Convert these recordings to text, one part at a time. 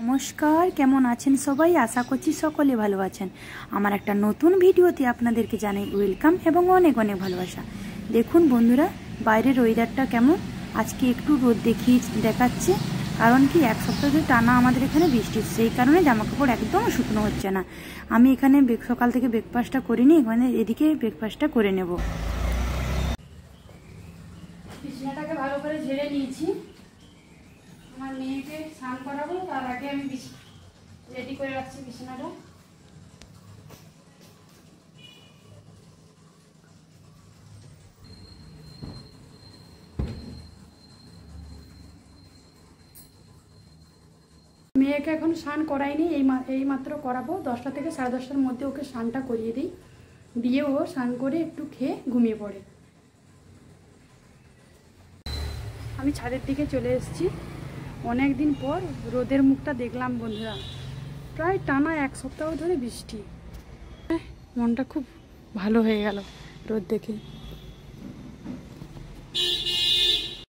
নমস্কার, কেমন আছেন সবাই? আশা করছি সকলে ভালো আছেন। আমার একটা নতুন ভিডিওতে আপনাদেরকে জানাই ওয়েলকাম এবং অনেক অনেক ভালোবাসা। দেখুন বন্ধুরা, বাইরের ওয়েদারটা কেমন। আজকে একটু রোদ দেখাচ্ছে, কারণ কি এক সপ্তাহ ধরে টানা আমাদের এখানে বৃষ্টি, সেই কারণে জামাকাপড় একদম শুকনো হচ্ছে না। আমি এখানে সকাল থেকে ব্রেকফাস্টটা করিনি, এখানে এদিকে ব্রেকফাস্টটা করে নেব। বিছানাটাকে ভালো করে ঝেড়ে নিয়েছি, আমার মেয়েকে স্নান করাবো, তার আগে আমি রেডি করে রাখছি বিছানাটা। মেয়েকে এখন স্নান করাইনি, এই মাত্র করাবো। 10টা থেকে 10:30টার মধ্যে ওকে স্নানটা করিয়ে দিই, দিয়ে ও স্নান করে একটু খেয়ে ঘুমিয়ে পড়ে। আমি ছাদের দিকে চলে এসেছি, অনেক দিন পর রোদের মুখটা দেখলাম বন্ধুরা। প্রায় টানা এক সপ্তাহ ধরে বৃষ্টি, মনটা খুব ভালো হয়ে গেল রোদ দেখে।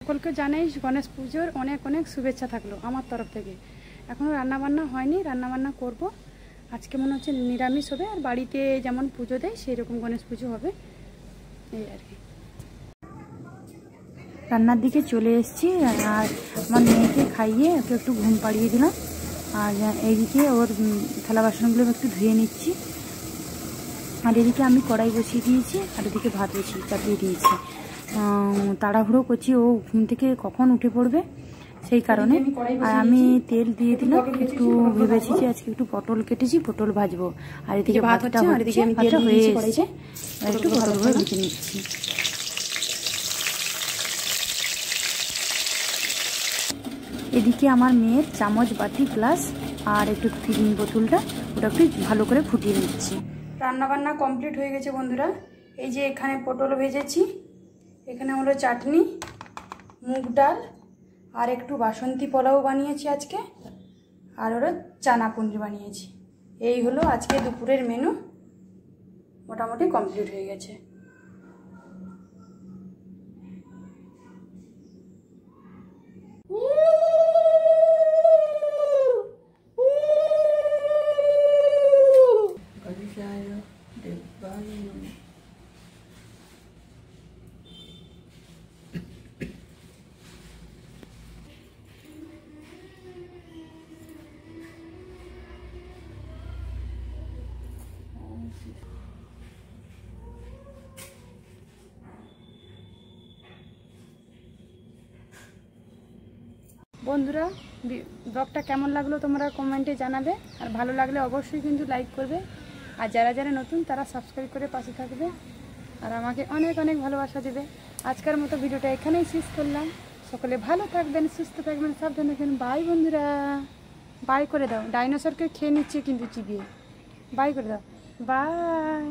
সকলকে জানাই গণেশ পুজোর অনেক অনেক শুভেচ্ছা থাকলো আমার তরফ থেকে। এখনও রান্নাবান্না হয়নি, রান্নাবান্না করব। আজকে মনে হচ্ছে নিরামিষ হবে, আর বাড়িতে যেমন পুজো দেয় সেই রকম গণেশ পুজো হবে, এই আর কি। রান্নার দিকে চলে এসেছি, আর আমার মেয়েকে খাইয়ে ওকে একটু ঘুম পাড়িয়ে দিলাম। আর এইদিকে ওর থালা বাসনগুলো একটু ধুয়ে নিচ্ছি। আর এদিকে আমি কড়াই বসিয়ে দিয়েছি, আর এদিকে ভাত চাপিয়ে দিয়েছি। তাড়াহুড়ো করছি, ও ঘুম থেকে কখন উঠে পড়বে সেই কারণে। আর আমি তেল দিয়ে দিলাম, একটু ভেবেছি যে আজকে একটু পটল কেটেছি, পটল ভাজবো। আর এদিকে ভাতটা হয়ে এসেছে, একটু পটলগুলো ভেজে নিচ্ছি। এদিকে আমার মেয়ের চামচ, বাটি, গ্লাস আর একটু বোতলটা ওটা একটু ভালো করে ফুটিয়ে নিচ্ছি। রান্নাবান্না কমপ্লিট হয়ে গেছে বন্ধুরা। এই যে এখানে পটল ভেজেছি, এখানে হলো চাটনি, মুগ ডাল, আর একটু বাসন্তী পোলাও বানিয়েছি আজকে, আর হলো চানা পনির বানিয়েছি। এই হলো আজকে দুপুরের মেনু, মোটামুটি কমপ্লিট হয়ে গেছে। বন্ধুরা, ব্লগটা কেমন লাগলো তোমরা কমেন্টে জানাবে, আর ভালো লাগলে অবশ্যই কিন্তু লাইক করবে, আর যারা যারা নতুন তারা সাবস্ক্রাইব করে পাশে থাকবে, আর আমাকে অনেক অনেক ভালোবাসা দেবে। আজকের মতো ভিডিওটা এখানেই শেষ করলাম। সকলে ভালো থাকবেন, সুস্থ থাকবেন, সাবধানে থাকবেন। বাই বন্ধুরা, বাই করে দাও। ডাইনোসরকে খেয়ে নিচ্ছে কিন্তু চিবিয়ে। বাই করে দাও, বাই।